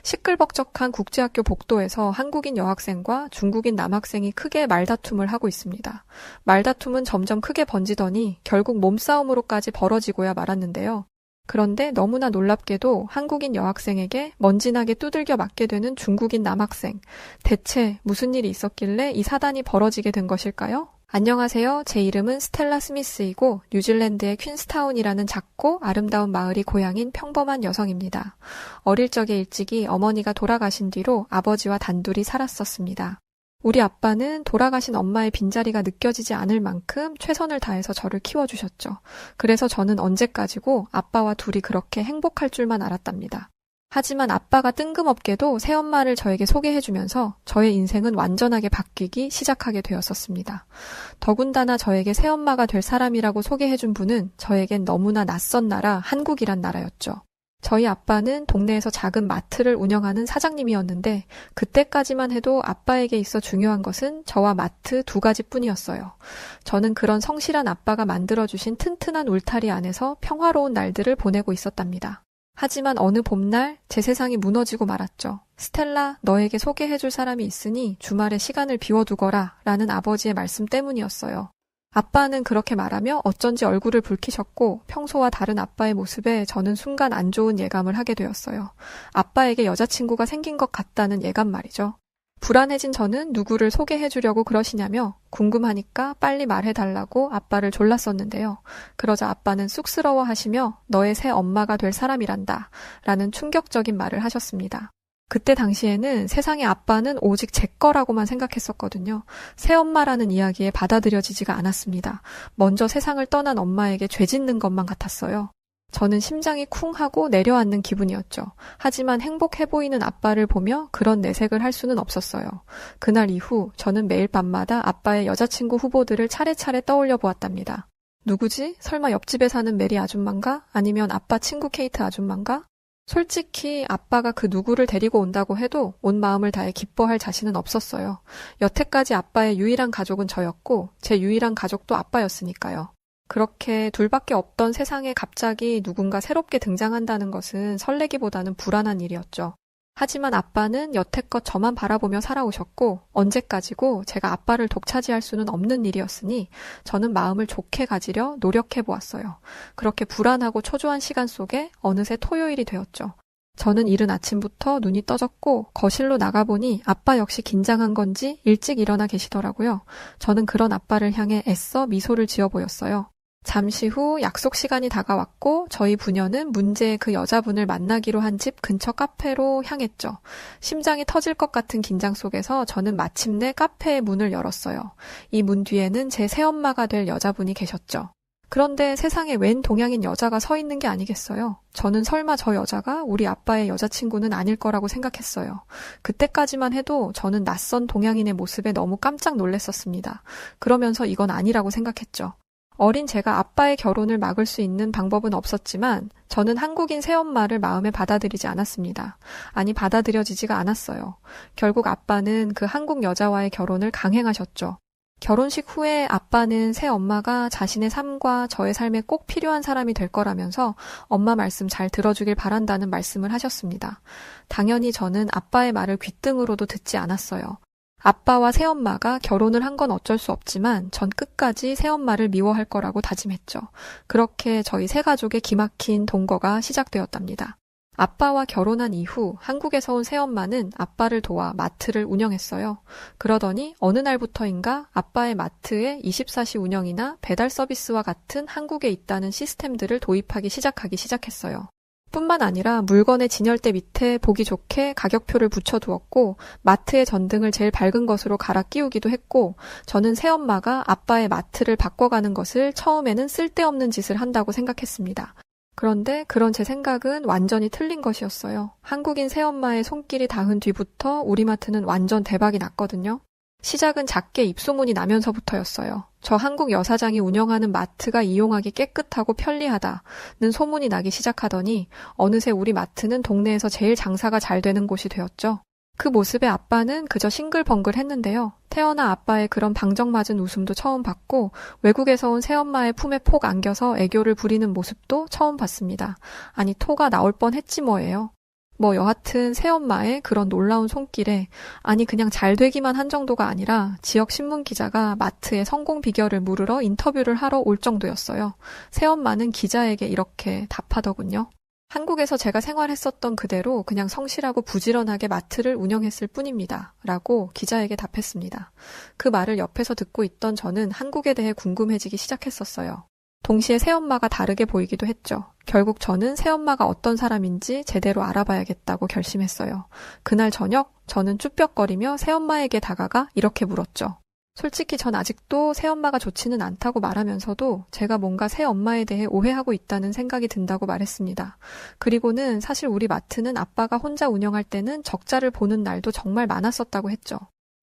시끌벅적한 국제학교 복도에서 한국인 여학생과 중국인 남학생이 크게 말다툼을 하고 있습니다. 말다툼은 점점 크게 번지더니 결국 몸싸움으로까지 벌어지고야 말았는데요. 그런데 너무나 놀랍게도 한국인 여학생에게 먼지나게 두들겨 맞게 되는 중국인 남학생. 대체 무슨 일이 있었길래 이 사단이 벌어지게 된 것일까요? 안녕하세요. 제 이름은 스텔라 스미스이고 뉴질랜드의 퀸스타운이라는 작고 아름다운 마을이 고향인 평범한 여성입니다. 어릴 적에 일찍이 어머니가 돌아가신 뒤로 아버지와 단둘이 살았었습니다. 우리 아빠는 돌아가신 엄마의 빈자리가 느껴지지 않을 만큼 최선을 다해서 저를 키워주셨죠. 그래서 저는 언제까지고 아빠와 둘이 그렇게 행복할 줄만 알았답니다. 하지만 아빠가 뜬금없게도 새엄마를 저에게 소개해주면서 저의 인생은 완전하게 바뀌기 시작하게 되었었습니다. 더군다나 저에게 새엄마가 될 사람이라고 소개해준 분은 저에겐 너무나 낯선 나라, 한국이란 나라였죠. 저희 아빠는 동네에서 작은 마트를 운영하는 사장님이었는데 그때까지만 해도 아빠에게 있어 중요한 것은 저와 마트 2가지뿐이었어요. 저는 그런 성실한 아빠가 만들어주신 튼튼한 울타리 안에서 평화로운 날들을 보내고 있었답니다. 하지만 어느 봄날 제 세상이 무너지고 말았죠. 스텔라, 너에게 소개해줄 사람이 있으니 주말에 시간을 비워두거라 라는 아버지의 말씀 때문이었어요. 아빠는 그렇게 말하며 어쩐지 얼굴을 붉히셨고 평소와 다른 아빠의 모습에 저는 순간 안 좋은 예감을 하게 되었어요. 아빠에게 여자친구가 생긴 것 같다는 예감 말이죠. 불안해진 저는 누구를 소개해주려고 그러시냐며 궁금하니까 빨리 말해달라고 아빠를 졸랐었는데요. 그러자 아빠는 쑥스러워하시며 너의 새 엄마가 될 사람이란다 라는 충격적인 말을 하셨습니다. 그때 당시에는 세상의 아빠는 오직 제 거라고만 생각했었거든요. 새엄마라는 이야기에 받아들여지지가 않았습니다. 먼저 세상을 떠난 엄마에게 죄 짓는 것만 같았어요. 저는 심장이 쿵 하고 내려앉는 기분이었죠. 하지만 행복해 보이는 아빠를 보며 그런 내색을 할 수는 없었어요. 그날 이후 저는 매일 밤마다 아빠의 여자친구 후보들을 차례차례 떠올려 보았답니다. 누구지? 설마 옆집에 사는 메리 아줌마인가? 아니면 아빠 친구 케이트 아줌마인가? 솔직히 아빠가 그 누구를 데리고 온다고 해도 온 마음을 다해 기뻐할 자신은 없었어요. 여태까지 아빠의 유일한 가족은 저였고 제 유일한 가족도 아빠였으니까요. 그렇게 둘밖에 없던 세상에 갑자기 누군가 새롭게 등장한다는 것은 설레기보다는 불안한 일이었죠. 하지만 아빠는 여태껏 저만 바라보며 살아오셨고 언제까지고 제가 아빠를 독차지할 수는 없는 일이었으니 저는 마음을 좋게 가지려 노력해보았어요. 그렇게 불안하고 초조한 시간 속에 어느새 토요일이 되었죠. 저는 이른 아침부터 눈이 떠졌고 거실로 나가보니 아빠 역시 긴장한 건지 일찍 일어나 계시더라고요. 저는 그런 아빠를 향해 애써 미소를 지어 보였어요. 잠시 후 약속 시간이 다가왔고 저희 부녀는 문제의 그 여자분을 만나기로 한 집 근처 카페로 향했죠. 심장이 터질 것 같은 긴장 속에서 저는 마침내 카페의 문을 열었어요. 이 문 뒤에는 제 새엄마가 될 여자분이 계셨죠. 그런데 세상에 웬 동양인 여자가 서 있는 게 아니겠어요. 저는 설마 저 여자가 우리 아빠의 여자친구는 아닐 거라고 생각했어요. 그때까지만 해도 저는 낯선 동양인의 모습에 너무 깜짝 놀랐었습니다. 그러면서 이건 아니라고 생각했죠. 어린 제가 아빠의 결혼을 막을 수 있는 방법은 없었지만 저는 한국인 새엄마를 마음에 받아들이지 않았습니다. 아니, 받아들여지지가 않았어요. 결국 아빠는 그 한국 여자와의 결혼을 강행하셨죠. 결혼식 후에 아빠는 새엄마가 자신의 삶과 저의 삶에 꼭 필요한 사람이 될 거라면서 엄마 말씀 잘 들어주길 바란다는 말씀을 하셨습니다. 당연히 저는 아빠의 말을 귓등으로도 듣지 않았어요. 아빠와 새엄마가 결혼을 한 건 어쩔 수 없지만 전 끝까지 새엄마를 미워할 거라고 다짐했죠. 그렇게 저희 세 가족의 기막힌 동거가 시작되었답니다. 아빠와 결혼한 이후 한국에서 온 새엄마는 아빠를 도와 마트를 운영했어요. 그러더니 어느 날부터인가 아빠의 마트에 24시 운영이나 배달 서비스와 같은 한국에 있다는 시스템들을 도입하기 시작했어요. 뿐만 아니라 물건의 진열대 밑에 보기 좋게 가격표를 붙여두었고 마트의 전등을 제일 밝은 것으로 갈아 끼우기도 했고 저는 새엄마가 아빠의 마트를 바꿔가는 것을 처음에는 쓸데없는 짓을 한다고 생각했습니다. 그런데 그런 제 생각은 완전히 틀린 것이었어요. 한국인 새엄마의 손길이 닿은 뒤부터 우리 마트는 완전 대박이 났거든요. 시작은 작게 입소문이 나면서부터였어요. 저 한국 여사장이 운영하는 마트가 이용하기 깨끗하고 편리하다는 소문이 나기 시작하더니 어느새 우리 마트는 동네에서 제일 장사가 잘 되는 곳이 되었죠. 그 모습에 아빠는 그저 싱글벙글 했는데요. 태어나 아빠의 그런 방정맞은 웃음도 처음 봤고 외국에서 온 새엄마의 품에 폭 안겨서 애교를 부리는 모습도 처음 봤습니다. 아니, 토가 나올 뻔했지 뭐예요. 뭐 여하튼 새엄마의 그런 놀라운 손길에 아니 그냥 잘 되기만 한 정도가 아니라 지역 신문 기자가 마트의 성공 비결을 물으러 인터뷰를 하러 올 정도였어요. 새엄마는 기자에게 이렇게 답하더군요. 한국에서 제가 생활했었던 그대로 그냥 성실하고 부지런하게 마트를 운영했을 뿐입니다. 라고 기자에게 답했습니다. 그 말을 옆에서 듣고 있던 저는 한국에 대해 궁금해지기 시작했었어요. 동시에 새엄마가 다르게 보이기도 했죠. 결국 저는 새엄마가 어떤 사람인지 제대로 알아봐야겠다고 결심했어요. 그날 저녁 저는 쭈뼛거리며 새엄마에게 다가가 이렇게 물었죠. 솔직히 전 아직도 새엄마가 좋지는 않다고 말하면서도 제가 뭔가 새엄마에 대해 오해하고 있다는 생각이 든다고 말했습니다. 그리고는 사실 우리 마트는 아빠가 혼자 운영할 때는 적자를 보는 날도 정말 많았었다고 했죠.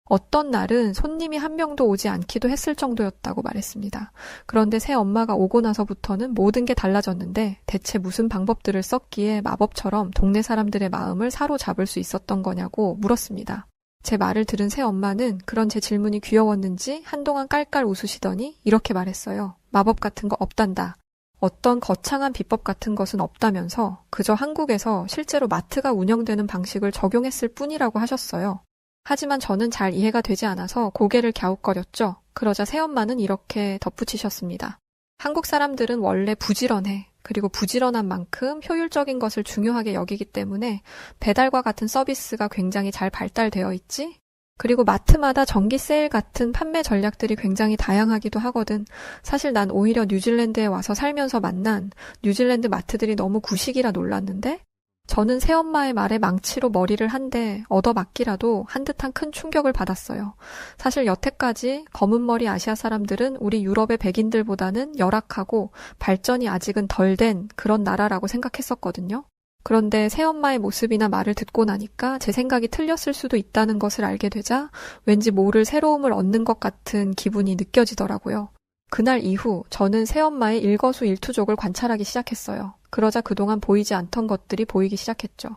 어떤 날은 손님이 한 명도 오지 않기도 했을 정도였다고 말했습니다. 그런데 새엄마가 오고 나서부터는 모든 게 달라졌는데 대체 무슨 방법들을 썼기에 마법처럼 동네 사람들의 마음을 사로잡을 수 있었던 거냐고 물었습니다. 제 말을 들은 새엄마는 그런 제 질문이 귀여웠는지 한동안 깔깔 웃으시더니 이렇게 말했어요. 마법 같은 거 없단다. 어떤 거창한 비법 같은 것은 없다면서 그저 한국에서 실제로 마트가 운영되는 방식을 적용했을 뿐이라고 하셨어요. 하지만 저는 잘 이해가 되지 않아서 고개를 갸웃거렸죠. 그러자 새엄마는 이렇게 덧붙이셨습니다. 한국 사람들은 원래 부지런해. 그리고 부지런한 만큼 효율적인 것을 중요하게 여기기 때문에 배달과 같은 서비스가 굉장히 잘 발달되어 있지? 그리고 마트마다 정기 세일 같은 판매 전략들이 굉장히 다양하기도 하거든. 사실 난 오히려 뉴질랜드에 와서 살면서 만난 뉴질랜드 마트들이 너무 구식이라 놀랐는데? 저는 새엄마의 말에 망치로 머리를 한 대 얻어맞기라도 한 듯한 큰 충격을 받았어요. 사실 여태까지 검은머리 아시아 사람들은 우리 유럽의 백인들보다는 열악하고 발전이 아직은 덜 된 그런 나라라고 생각했었거든요. 그런데 새엄마의 모습이나 말을 듣고 나니까 제 생각이 틀렸을 수도 있다는 것을 알게 되자 왠지 모를 새로움을 얻는 것 같은 기분이 느껴지더라고요. 그날 이후 저는 새엄마의 일거수일투족을 관찰하기 시작했어요. 그러자 그동안 보이지 않던 것들이 보이기 시작했죠.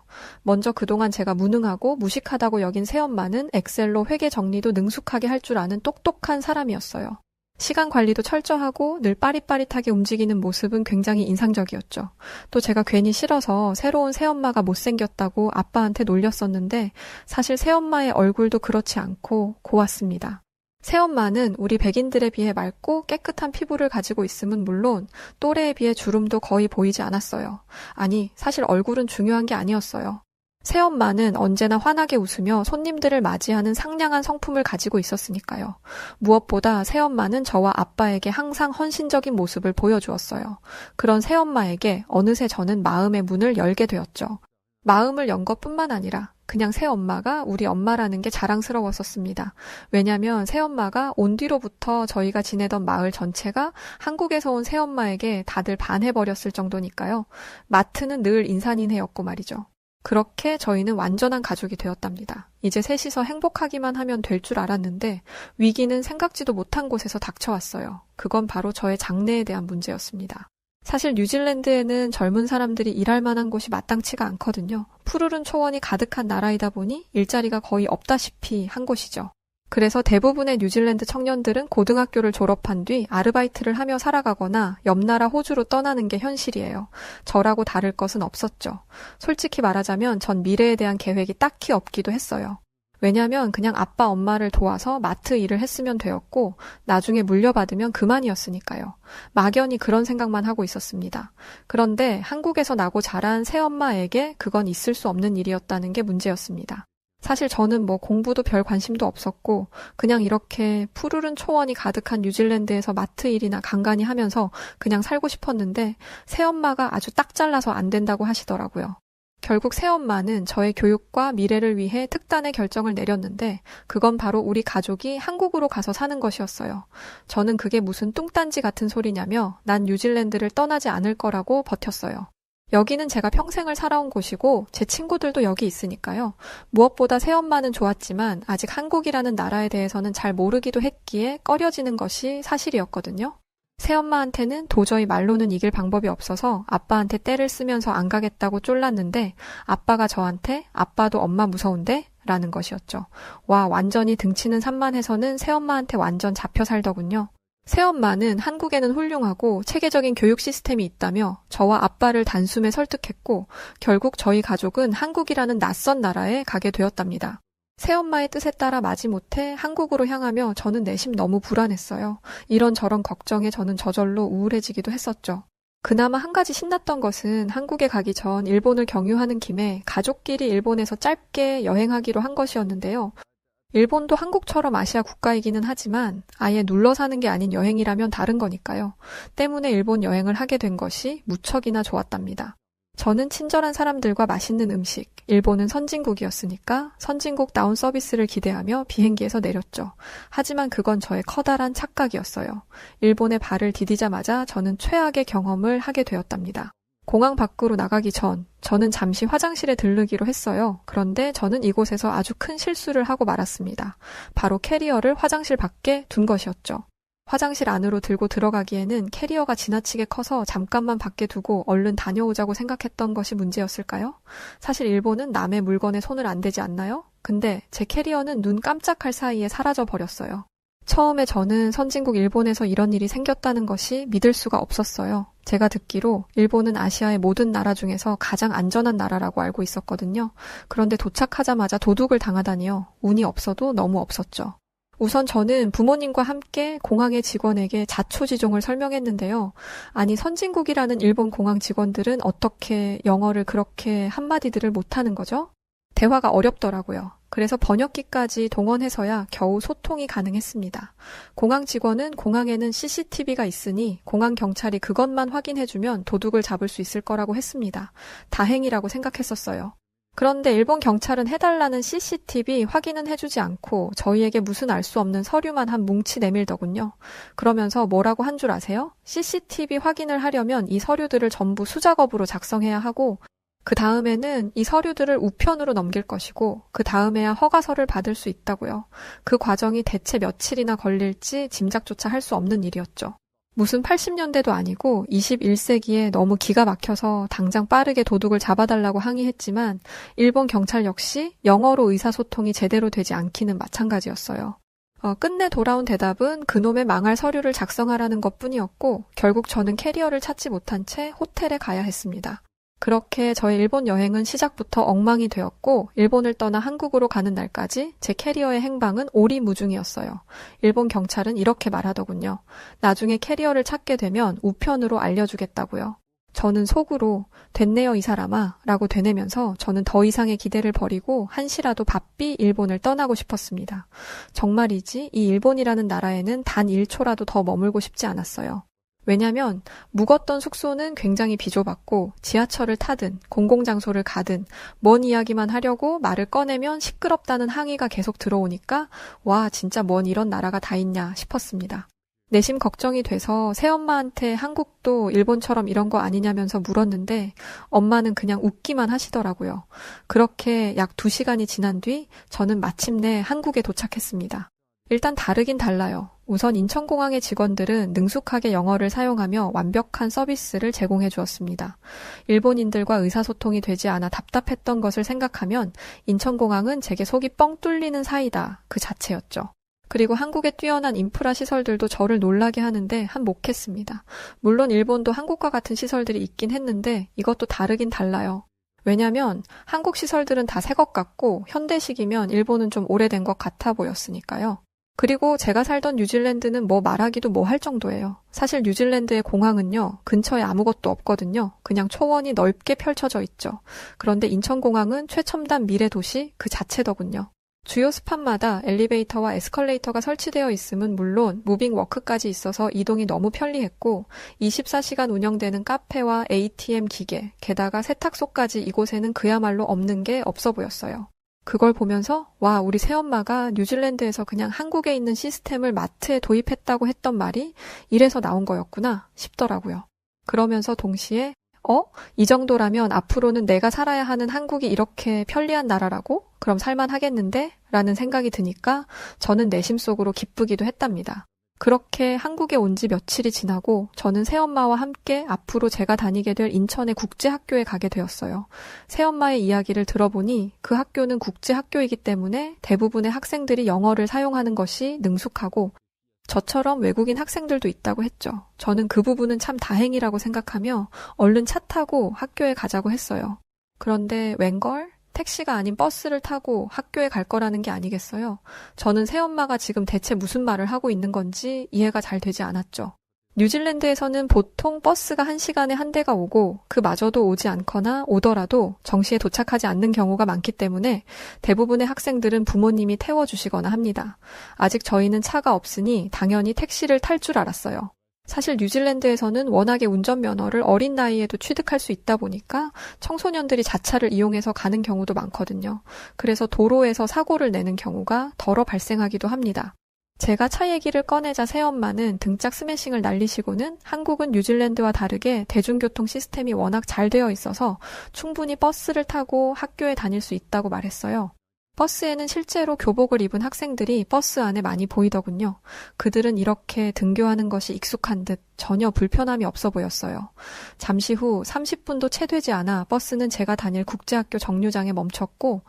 먼저 그동안 제가 무능하고 무식하다고 여긴 새엄마는 엑셀로 회계 정리도 능숙하게 할 줄 아는 똑똑한 사람이었어요. 시간 관리도 철저하고 늘 빠릿빠릿하게 움직이는 모습은 굉장히 인상적이었죠. 또 제가 괜히 싫어서 새로운 새엄마가 못생겼다고 아빠한테 놀렸었는데 사실 새엄마의 얼굴도 그렇지 않고 고왔습니다. 새엄마는 우리 백인들에 비해 맑고 깨끗한 피부를 가지고 있음은 물론 또래에 비해 주름도 거의 보이지 않았어요. 아니, 사실 얼굴은 중요한 게 아니었어요. 새엄마는 언제나 환하게 웃으며 손님들을 맞이하는 상냥한 성품을 가지고 있었으니까요. 무엇보다 새엄마는 저와 아빠에게 항상 헌신적인 모습을 보여주었어요. 그런 새엄마에게 어느새 저는 마음의 문을 열게 되었죠. 마음을 연 것뿐만 아니라 그냥 새엄마가 우리 엄마라는 게 자랑스러웠었습니다. 왜냐면 새엄마가 온 뒤로부터 저희가 지내던 마을 전체가 한국에서 온 새엄마에게 다들 반해버렸을 정도니까요. 마트는 늘 인산인해였고 말이죠. 그렇게 저희는 완전한 가족이 되었답니다. 이제 셋이서 행복하기만 하면 될 줄 알았는데 위기는 생각지도 못한 곳에서 닥쳐왔어요. 그건 바로 저의 장래에 대한 문제였습니다. 사실 뉴질랜드에는 젊은 사람들이 일할 만한 곳이 마땅치가 않거든요. 푸르른 초원이 가득한 나라이다 보니 일자리가 거의 없다시피 한 곳이죠. 그래서 대부분의 뉴질랜드 청년들은 고등학교를 졸업한 뒤 아르바이트를 하며 살아가거나 옆나라 호주로 떠나는 게 현실이에요. 저라고 다를 것은 없었죠. 솔직히 말하자면 전 미래에 대한 계획이 딱히 없기도 했어요. 왜냐면 그냥 아빠 엄마를 도와서 마트 일을 했으면 되었고 나중에 물려받으면 그만이었으니까요. 막연히 그런 생각만 하고 있었습니다. 그런데 한국에서 나고 자란 새엄마에게 그건 있을 수 없는 일이었다는 게 문제였습니다. 사실 저는 공부도 별 관심도 없었고 그냥 이렇게 푸르른 초원이 가득한 뉴질랜드에서 마트 일이나 간간히 하면서 그냥 살고 싶었는데 새엄마가 아주 딱 잘라서 안 된다고 하시더라고요. 결국 새엄마는 저의 교육과 미래를 위해 특단의 결정을 내렸는데 그건 바로 우리 가족이 한국으로 가서 사는 것이었어요. 저는 그게 무슨 뚱딴지 같은 소리냐며 난 뉴질랜드를 떠나지 않을 거라고 버텼어요. 여기는 제가 평생을 살아온 곳이고 제 친구들도 여기 있으니까요. 무엇보다 새엄마는 좋았지만 아직 한국이라는 나라에 대해서는 잘 모르기도 했기에 꺼려지는 것이 사실이었거든요. 새엄마한테는 도저히 말로는 이길 방법이 없어서 아빠한테 떼를 쓰면서 안 가겠다고 쫄랐는데 아빠가 저한테 아빠도 엄마 무서운데? 라는 것이었죠. 와, 완전히 등치는 산만해서는 새엄마한테 완전 잡혀 살더군요. 새엄마는 한국에는 훌륭하고 체계적인 교육 시스템이 있다며 저와 아빠를 단숨에 설득했고 결국 저희 가족은 한국이라는 낯선 나라에 가게 되었답니다. 새엄마의 뜻에 따라 마지못해 한국으로 향하며 저는 내심 너무 불안했어요. 이런저런 걱정에 저는 저절로 우울해지기도 했었죠. 그나마 한 가지 신났던 것은 한국에 가기 전 일본을 경유하는 김에 가족끼리 일본에서 짧게 여행하기로 한 것이었는데요. 일본도 한국처럼 아시아 국가이기는 하지만 아예 눌러 사는 게 아닌 여행이라면 다른 거니까요. 때문에 일본 여행을 하게 된 것이 무척이나 좋았답니다. 저는 친절한 사람들과 맛있는 음식, 일본은 선진국이었으니까 선진국다운 서비스를 기대하며 비행기에서 내렸죠. 하지만 그건 저의 커다란 착각이었어요. 일본에 발을 디디자마자 저는 최악의 경험을 하게 되었답니다. 공항 밖으로 나가기 전 저는 잠시 화장실에 들르기로 했어요. 그런데 저는 이곳에서 아주 큰 실수를 하고 말았습니다. 바로 캐리어를 화장실 밖에 둔 것이었죠. 화장실 안으로 들고 들어가기에는 캐리어가 지나치게 커서 잠깐만 밖에 두고 얼른 다녀오자고 생각했던 것이 문제였을까요? 사실 일본은 남의 물건에 손을 안 대지 않나요? 근데 제 캐리어는 눈 깜짝할 사이에 사라져 버렸어요. 처음에 저는 선진국 일본에서 이런 일이 생겼다는 것이 믿을 수가 없었어요. 제가 듣기로 일본은 아시아의 모든 나라 중에서 가장 안전한 나라라고 알고 있었거든요. 그런데 도착하자마자 도둑을 당하다니요. 운이 없어도 너무 없었죠. 우선 저는 부모님과 함께 공항의 직원에게 자초지종을 설명했는데요. 아니, 선진국이라는 일본 공항 직원들은 어떻게 영어를 그렇게 한마디들을 못하는 거죠? 대화가 어렵더라고요. 그래서 번역기까지 동원해서야 겨우 소통이 가능했습니다. 공항 직원은 공항에는 CCTV가 있으니 공항 경찰이 그것만 확인해주면 도둑을 잡을 수 있을 거라고 했습니다. 다행이라고 생각했었어요. 그런데 일본 경찰은 해달라는 CCTV 확인은 해주지 않고 저희에게 무슨 알 수 없는 서류만 한 뭉치 내밀더군요. 그러면서 뭐라고 한 줄 아세요? CCTV 확인을 하려면 이 서류들을 전부 수작업으로 작성해야 하고 그 다음에는 이 서류들을 우편으로 넘길 것이고 그 다음에야 허가서를 받을 수 있다고요. 그 과정이 대체 며칠이나 걸릴지 짐작조차 할 수 없는 일이었죠. 무슨 80년대도 아니고 21세기에 너무 기가 막혀서 당장 빠르게 도둑을 잡아달라고 항의했지만 일본 경찰 역시 영어로 의사소통이 제대로 되지 않기는 마찬가지였어요. 끝내 돌아온 대답은 그놈의 망할 서류를 작성하라는 것뿐이었고 결국 저는 캐리어를 찾지 못한 채 호텔에 가야 했습니다. 그렇게 저의 일본 여행은 시작부터 엉망이 되었고 일본을 떠나 한국으로 가는 날까지 제 캐리어의 행방은 오리무중이었어요. 일본 경찰은 이렇게 말하더군요. 나중에 캐리어를 찾게 되면 우편으로 알려주겠다고요. 저는 속으로 됐네요 이 사람아 라고 되뇌면서 저는 더 이상의 기대를 버리고 한시라도 바삐 일본을 떠나고 싶었습니다. 정말이지 이 일본이라는 나라에는 단 1초라도 더 머물고 싶지 않았어요. 왜냐면 묵었던 숙소는 굉장히 비좁았고 지하철을 타든 공공장소를 가든 뭔 이야기만 하려고 말을 꺼내면 시끄럽다는 항의가 계속 들어오니까 와 진짜 뭔 이런 나라가 다 있냐 싶었습니다. 내심 걱정이 돼서 새엄마한테 한국도 일본처럼 이런 거 아니냐면서 물었는데 엄마는 그냥 웃기만 하시더라고요. 그렇게 약 2시간이 지난 뒤 저는 마침내 한국에 도착했습니다. 일단 다르긴 달라요. 우선 인천공항의 직원들은 능숙하게 영어를 사용하며 완벽한 서비스를 제공해 주었습니다. 일본인들과 의사소통이 되지 않아 답답했던 것을 생각하면 인천공항은 제게 속이 뻥 뚫리는 사이다 그 자체였죠. 그리고 한국의 뛰어난 인프라 시설들도 저를 놀라게 하는데 한몫했습니다. 물론 일본도 한국과 같은 시설들이 있긴 했는데 이것도 다르긴 달라요. 왜냐면 한국 시설들은 다 새 것 같고 현대식이면 일본은 좀 오래된 것 같아 보였으니까요. 그리고 제가 살던 뉴질랜드는 뭐 말하기도 뭐 할 정도예요. 사실 뉴질랜드의 공항은요, 근처에 아무것도 없거든요. 그냥 초원이 넓게 펼쳐져 있죠. 그런데 인천공항은 최첨단 미래 도시 그 자체더군요. 주요 스팟마다 엘리베이터와 에스컬레이터가 설치되어 있음은 물론 무빙 워크까지 있어서 이동이 너무 편리했고 24시간 운영되는 카페와 ATM 기계, 게다가 세탁소까지 이곳에는 그야말로 없는 게 없어 보였어요. 그걸 보면서 와 우리 새엄마가 뉴질랜드에서 그냥 한국에 있는 시스템을 마트에 도입했다고 했던 말이 이래서 나온 거였구나 싶더라고요. 그러면서 동시에 이 정도라면 앞으로는 내가 살아야 하는 한국이 이렇게 편리한 나라라고? 그럼 살만하겠는데? 라는 생각이 드니까 저는 내심 속으로 기쁘기도 했답니다. 그렇게 한국에 온 지 며칠이 지나고 저는 새엄마와 함께 앞으로 제가 다니게 될 인천의 국제학교에 가게 되었어요. 새엄마의 이야기를 들어보니 그 학교는 국제학교이기 때문에 대부분의 학생들이 영어를 사용하는 것이 능숙하고 저처럼 외국인 학생들도 있다고 했죠. 저는 그 부분은 참 다행이라고 생각하며 얼른 차 타고 학교에 가자고 했어요. 그런데 웬걸? 택시가 아닌 버스를 타고 학교에 갈 거라는 게 아니겠어요? 저는 새엄마가 지금 대체 무슨 말을 하고 있는 건지 이해가 잘 되지 않았죠. 뉴질랜드에서는 보통 버스가 1시간에 한 대가 오고 그마저도 오지 않거나 오더라도 정시에 도착하지 않는 경우가 많기 때문에 대부분의 학생들은 부모님이 태워주시거나 합니다. 아직 저희는 차가 없으니 당연히 택시를 탈 줄 알았어요. 사실 뉴질랜드에서는 워낙에 운전면허를 어린 나이에도 취득할 수 있다 보니까 청소년들이 자차를 이용해서 가는 경우도 많거든요. 그래서 도로에서 사고를 내는 경우가 덜어 발생하기도 합니다. 제가 차 얘기를 꺼내자 새엄마는 등짝 스매싱을 날리시고는 한국은 뉴질랜드와 다르게 대중교통 시스템이 워낙 잘 되어 있어서 충분히 버스를 타고 학교에 다닐 수 있다고 말했어요. 버스에는 실제로 교복을 입은 학생들이 버스 안에 많이 보이더군요. 그들은 이렇게 등교하는 것이 익숙한 듯 전혀 불편함이 없어 보였어요. 잠시 후 30분도 채 되지 않아 버스는 제가 다닐 국제학교 정류장에 멈췄고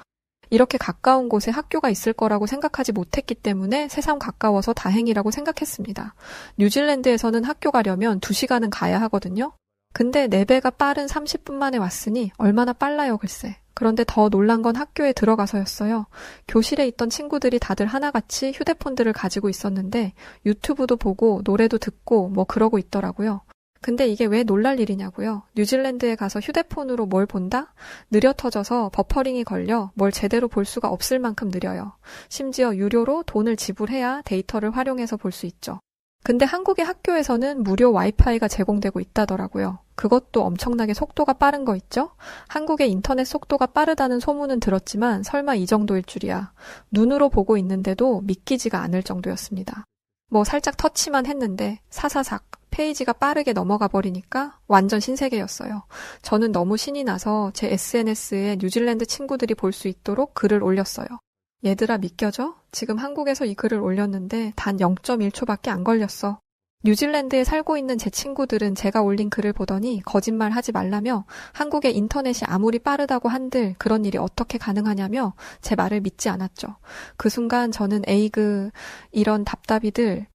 이렇게 가까운 곳에 학교가 있을 거라고 생각하지 못했기 때문에 새삼 가까워서 다행이라고 생각했습니다. 뉴질랜드에서는 학교 가려면 2시간은 가야 하거든요. 근데 4배가 빠른 30분 만에 왔으니 얼마나 빨라요, 글쎄. 그런데 더 놀란 건 학교에 들어가서였어요. 교실에 있던 친구들이 다들 하나같이 휴대폰들을 가지고 있었는데 유튜브도 보고 노래도 듣고 뭐 그러고 있더라고요. 근데 이게 왜 놀랄 일이냐고요. 뉴질랜드에 가서 휴대폰으로 뭘 본다? 느려 터져서 버퍼링이 걸려 뭘 제대로 볼 수가 없을 만큼 느려요. 심지어 유료로 돈을 지불해야 데이터를 활용해서 볼 수 있죠. 근데 한국의 학교에서는 무료 와이파이가 제공되고 있다더라고요. 그것도 엄청나게 속도가 빠른 거 있죠? 한국의 인터넷 속도가 빠르다는 소문은 들었지만 설마 이 정도일 줄이야. 눈으로 보고 있는데도 믿기지가 않을 정도였습니다. 뭐 살짝 터치만 했는데 사사삭 페이지가 빠르게 넘어가 버리니까 완전 신세계였어요. 저는 너무 신이 나서 제 SNS에 뉴질랜드 친구들이 볼 수 있도록 글을 올렸어요. 얘들아 믿겨져? 지금 한국에서 이 글을 올렸는데 단 0.1초밖에 안 걸렸어. 뉴질랜드에 살고 있는 제 친구들은 제가 올린 글을 보더니 거짓말 하지 말라며 한국의 인터넷이 아무리 빠르다고 한들 그런 일이 어떻게 가능하냐며 제 말을 믿지 않았죠. 그 순간 저는 에이그 이런 답답이들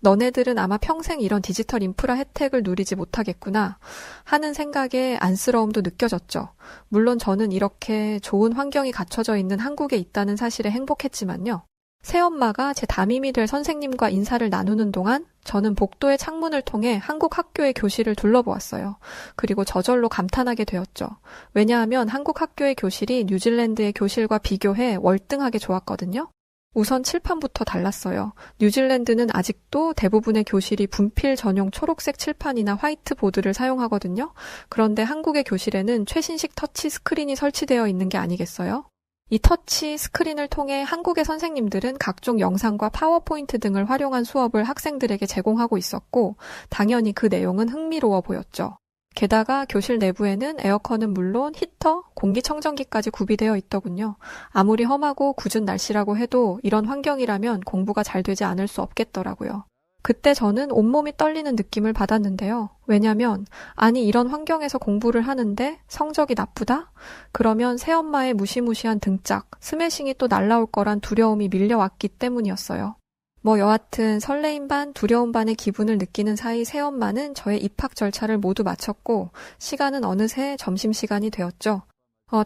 너네들은 아마 평생 이런 디지털 인프라 혜택을 누리지 못하겠구나 하는 생각에 안쓰러움도 느껴졌죠. 물론 저는 이렇게 좋은 환경이 갖춰져 있는 한국에 있다는 사실에 행복했지만요. 새엄마가 제 담임이 될 선생님과 인사를 나누는 동안 저는 복도의 창문을 통해 한국 학교의 교실을 둘러보았어요. 그리고 저절로 감탄하게 되었죠. 왜냐하면 한국 학교의 교실이 뉴질랜드의 교실과 비교해 월등하게 좋았거든요. 우선 칠판부터 달랐어요. 뉴질랜드는 아직도 대부분의 교실이 분필 전용 초록색 칠판이나 화이트보드를 사용하거든요. 그런데 한국의 교실에는 최신식 터치 스크린이 설치되어 있는 게 아니겠어요? 이 터치 스크린을 통해 한국의 선생님들은 각종 영상과 파워포인트 등을 활용한 수업을 학생들에게 제공하고 있었고 당연히 그 내용은 흥미로워 보였죠. 게다가 교실 내부에는 에어컨은 물론 히터, 공기청정기까지 구비되어 있더군요. 아무리 험하고 궂은 날씨라고 해도 이런 환경이라면 공부가 잘 되지 않을 수 없겠더라고요. 그때 저는 온몸이 떨리는 느낌을 받았는데요. 왜냐면 아니 이런 환경에서 공부를 하는데 성적이 나쁘다? 그러면 새엄마의 무시무시한 등짝, 스매싱이 또 날라올 거란 두려움이 밀려왔기 때문이었어요. 뭐 여하튼 설레임 반 두려움 반의 기분을 느끼는 사이 새엄마는 저의 입학 절차를 모두 마쳤고 시간은 어느새 점심시간이 되었죠.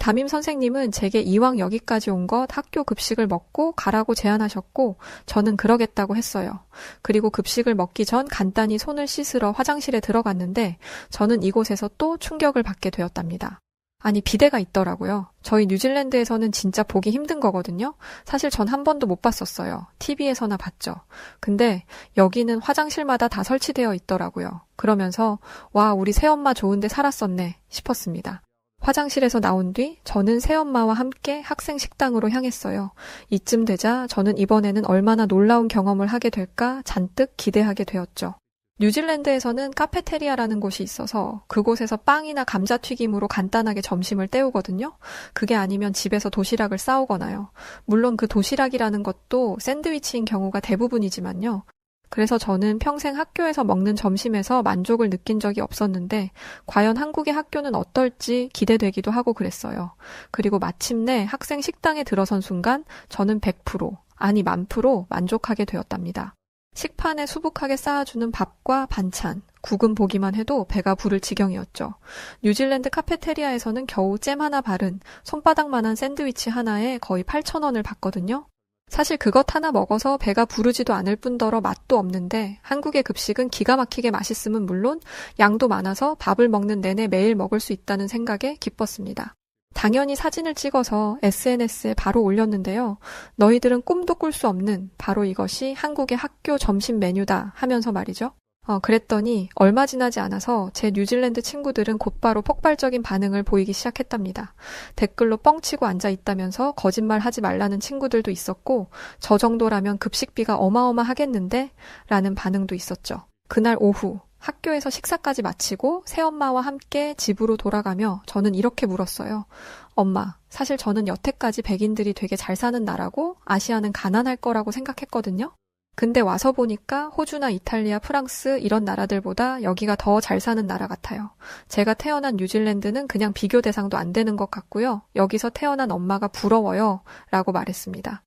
담임 선생님은 제게 이왕 여기까지 온 것 학교 급식을 먹고 가라고 제안하셨고 저는 그러겠다고 했어요. 그리고 급식을 먹기 전 간단히 손을 씻으러 화장실에 들어갔는데 저는 이곳에서 또 충격을 받게 되었답니다. 아니 비데가 있더라고요. 저희 뉴질랜드에서는 진짜 보기 힘든 거거든요. 사실 전 한 번도 못 봤었어요. TV에서나 봤죠. 근데 여기는 화장실마다 다 설치되어 있더라고요. 그러면서 와 우리 새엄마 좋은데 살았었네 싶었습니다. 화장실에서 나온 뒤 저는 새엄마와 함께 학생 식당으로 향했어요. 이쯤 되자 저는 이번에는 얼마나 놀라운 경험을 하게 될까 잔뜩 기대하게 되었죠. 뉴질랜드에서는 카페테리아라는 곳이 있어서 그곳에서 빵이나 감자튀김으로 간단하게 점심을 때우거든요. 그게 아니면 집에서 도시락을 싸오거나요. 물론 그 도시락이라는 것도 샌드위치인 경우가 대부분이지만요. 그래서 저는 평생 학교에서 먹는 점심에서 만족을 느낀 적이 없었는데 과연 한국의 학교는 어떨지 기대되기도 하고 그랬어요. 그리고 마침내 학생 식당에 들어선 순간 저는 100%, 아니 1000% 만족하게 되었답니다. 식판에 수북하게 쌓아주는 밥과 반찬, 국은 보기만 해도 배가 부를 지경이었죠. 뉴질랜드 카페테리아에서는 겨우 잼 하나 바른 손바닥만한 샌드위치 하나에 거의 8,000원을 받거든요. 사실 그것 하나 먹어서 배가 부르지도 않을 뿐더러 맛도 없는데 한국의 급식은 기가 막히게 맛있음은 물론 양도 많아서 밥을 먹는 내내 매일 먹을 수 있다는 생각에 기뻤습니다. 당연히 사진을 찍어서 SNS에 바로 올렸는데요. 너희들은 꿈도 꿀 수 없는 바로 이것이 한국의 학교 점심 메뉴다 하면서 말이죠. 그랬더니 얼마 지나지 않아서 제 뉴질랜드 친구들은 곧바로 폭발적인 반응을 보이기 시작했답니다. 댓글로 뻥치고 앉아 있다면서 거짓말 하지 말라는 친구들도 있었고 저 정도라면 급식비가 어마어마하겠는데? 라는 반응도 있었죠. 그날 오후 학교에서 식사까지 마치고 새엄마와 함께 집으로 돌아가며 저는 이렇게 물었어요. 엄마, 사실 저는 여태까지 백인들이 되게 잘 사는 나라고 아시아는 가난할 거라고 생각했거든요. 근데 와서 보니까 호주나 이탈리아, 프랑스 이런 나라들보다 여기가 더 잘 사는 나라 같아요. 제가 태어난 뉴질랜드는 그냥 비교 대상도 안 되는 것 같고요. 여기서 태어난 엄마가 부러워요. 라고 말했습니다.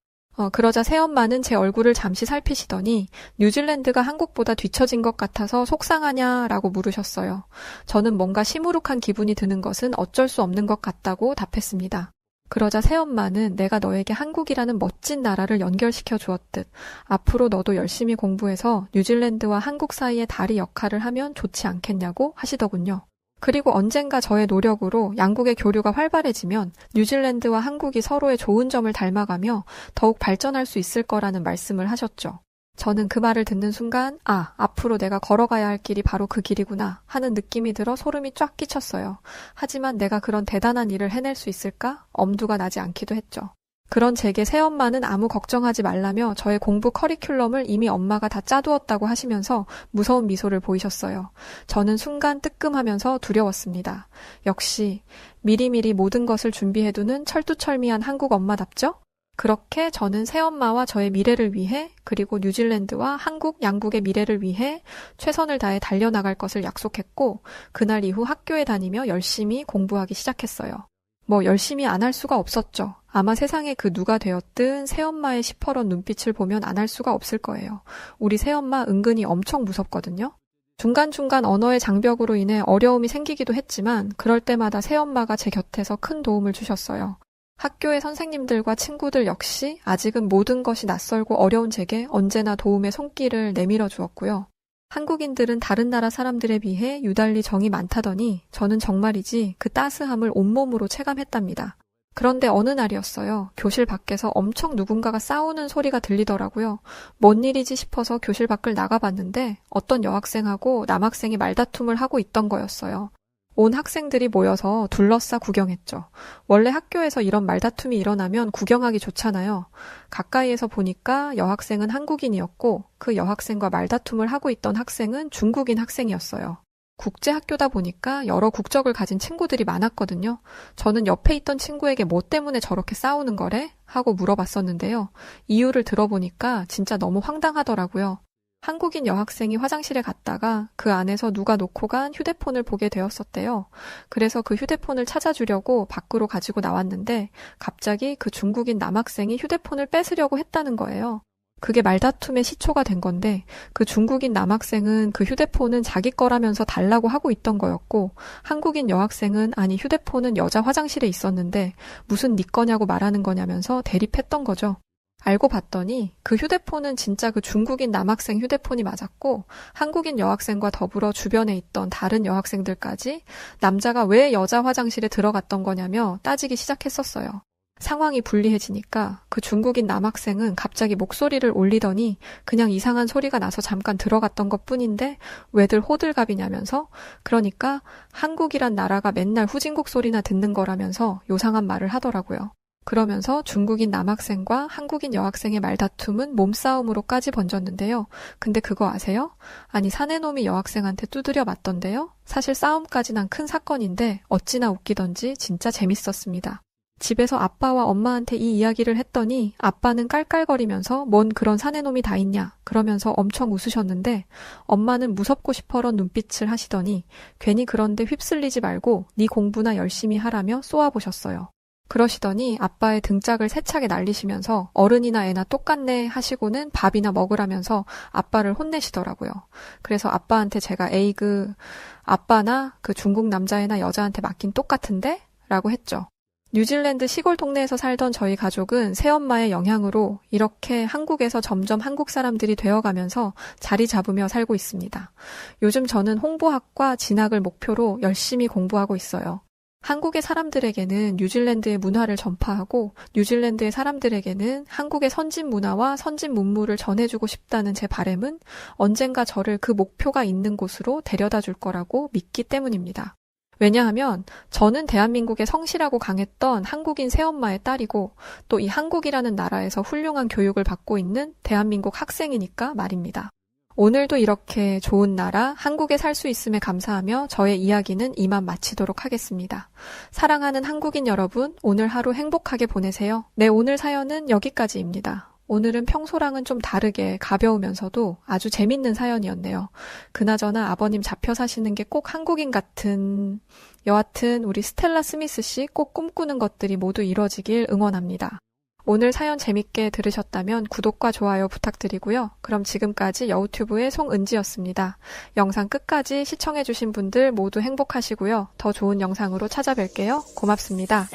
그러자 새엄마는 제 얼굴을 잠시 살피시더니 뉴질랜드가 한국보다 뒤처진 것 같아서 속상하냐라고 물으셨어요. 저는 뭔가 시무룩한 기분이 드는 것은 어쩔 수 없는 것 같다고 답했습니다. 그러자 새엄마는 내가 너에게 한국이라는 멋진 나라를 연결시켜 주었듯 앞으로 너도 열심히 공부해서 뉴질랜드와 한국 사이의 다리 역할을 하면 좋지 않겠냐고 하시더군요. 그리고 언젠가 저의 노력으로 양국의 교류가 활발해지면 뉴질랜드와 한국이 서로의 좋은 점을 닮아가며 더욱 발전할 수 있을 거라는 말씀을 하셨죠. 저는 그 말을 듣는 순간 앞으로 내가 걸어가야 할 길이 바로 그 길이구나 하는 느낌이 들어 소름이 쫙 끼쳤어요. 하지만 내가 그런 대단한 일을 해낼 수 있을까? 엄두가 나지 않기도 했죠. 그런 제게 새엄마는 아무 걱정하지 말라며 저의 공부 커리큘럼을 이미 엄마가 다 짜두었다고 하시면서 무서운 미소를 보이셨어요. 저는 순간 뜨끔하면서 두려웠습니다. 역시 미리미리 모든 것을 준비해두는 철두철미한 한국 엄마답죠? 그렇게 저는 새엄마와 저의 미래를 위해 그리고 뉴질랜드와 한국 양국의 미래를 위해 최선을 다해 달려나갈 것을 약속했고 그날 이후 학교에 다니며 열심히 공부하기 시작했어요. 열심히 안 할 수가 없었죠. 아마 세상에 그 누가 되었든 새엄마의 시퍼런 눈빛을 보면 안 할 수가 없을 거예요. 우리 새엄마 은근히 엄청 무섭거든요. 중간중간 언어의 장벽으로 인해 어려움이 생기기도 했지만 그럴 때마다 새엄마가 제 곁에서 큰 도움을 주셨어요. 학교의 선생님들과 친구들 역시 아직은 모든 것이 낯설고 어려운 제게 언제나 도움의 손길을 내밀어 주었고요. 한국인들은 다른 나라 사람들에 비해 유달리 정이 많다더니 저는 정말이지 그 따스함을 온몸으로 체감했답니다. 그런데 어느 날이었어요. 교실 밖에서 엄청 누군가가 싸우는 소리가 들리더라고요. 뭔 일이지 싶어서 교실 밖을 나가봤는데 어떤 여학생하고 남학생이 말다툼을 하고 있던 거였어요. 온 학생들이 모여서 둘러싸 구경했죠. 원래 학교에서 이런 말다툼이 일어나면 구경하기 좋잖아요. 가까이에서 보니까 여학생은 한국인이었고 그 여학생과 말다툼을 하고 있던 학생은 중국인 학생이었어요. 국제학교다 보니까 여러 국적을 가진 친구들이 많았거든요. 저는 옆에 있던 친구에게 뭐 때문에 저렇게 싸우는 거래? 하고 물어봤었는데요. 이유를 들어보니까 진짜 너무 황당하더라고요. 한국인 여학생이 화장실에 갔다가 그 안에서 누가 놓고 간 휴대폰을 보게 되었었대요. 그래서 그 휴대폰을 찾아주려고 밖으로 가지고 나왔는데 갑자기 그 중국인 남학생이 휴대폰을 뺏으려고 했다는 거예요. 그게 말다툼의 시초가 된 건데 그 중국인 남학생은 그 휴대폰은 자기 거라면서 달라고 하고 있던 거였고 한국인 여학생은 아니 휴대폰은 여자 화장실에 있었는데 무슨 네 거냐고 말하는 거냐면서 대립했던 거죠. 알고 봤더니 그 휴대폰은 진짜 그 중국인 남학생 휴대폰이 맞았고 한국인 여학생과 더불어 주변에 있던 다른 여학생들까지 남자가 왜 여자 화장실에 들어갔던 거냐며 따지기 시작했었어요. 상황이 불리해지니까 그 중국인 남학생은 갑자기 목소리를 올리더니 그냥 이상한 소리가 나서 잠깐 들어갔던 것뿐인데 왜들 호들갑이냐면서 그러니까 한국이란 나라가 맨날 후진국 소리나 듣는 거라면서 요상한 말을 하더라고요. 그러면서 중국인 남학생과 한국인 여학생의 말다툼은 몸싸움으로까지 번졌는데요. 근데 그거 아세요? 아니 사내놈이 여학생한테 두드려 맞던데요. 사실 싸움까지 난 큰 사건인데 어찌나 웃기던지 진짜 재밌었습니다. 집에서 아빠와 엄마한테 이 이야기를 했더니 아빠는 깔깔거리면서 뭔 그런 사내놈이 다 있냐 그러면서 엄청 웃으셨는데 엄마는 무섭고 싶어런 눈빛을 하시더니 괜히 그런데 휩쓸리지 말고 네 공부나 열심히 하라며 쏘아보셨어요. 그러시더니 아빠의 등짝을 세차게 날리시면서 어른이나 애나 똑같네 하시고는 밥이나 먹으라면서 아빠를 혼내시더라고요. 그래서 아빠한테 제가 에이 아빠나 그 중국 남자애나 여자한테 맞긴 똑같은데? 라고 했죠. 뉴질랜드 시골 동네에서 살던 저희 가족은 새엄마의 영향으로 이렇게 한국에서 점점 한국 사람들이 되어가면서 자리 잡으며 살고 있습니다. 요즘 저는 홍보학과 진학을 목표로 열심히 공부하고 있어요. 한국의 사람들에게는 뉴질랜드의 문화를 전파하고 뉴질랜드의 사람들에게는 한국의 선진 문화와 선진 문물을 전해주고 싶다는 제 바람은 언젠가 저를 그 목표가 있는 곳으로 데려다 줄 거라고 믿기 때문입니다. 왜냐하면 저는 대한민국에 성실하고 강했던 한국인 새엄마의 딸이고 또 이 한국이라는 나라에서 훌륭한 교육을 받고 있는 대한민국 학생이니까 말입니다. 오늘도 이렇게 좋은 나라 한국에 살 수 있음에 감사하며 저의 이야기는 이만 마치도록 하겠습니다. 사랑하는 한국인 여러분, 오늘 하루 행복하게 보내세요. 네, 오늘 사연은 여기까지입니다. 오늘은 평소랑은 좀 다르게 가벼우면서도 아주 재밌는 사연이었네요. 그나저나 아버님 잡혀 사시는 게 꼭 한국인 같은, 여하튼 우리 스텔라 스미스 씨 꼭 꿈꾸는 것들이 모두 이뤄지길 응원합니다. 오늘 사연 재밌게 들으셨다면 구독과 좋아요 부탁드리고요. 그럼 지금까지 여우튜브의 송은지였습니다. 영상 끝까지 시청해주신 분들 모두 행복하시고요. 더 좋은 영상으로 찾아뵐게요. 고맙습니다.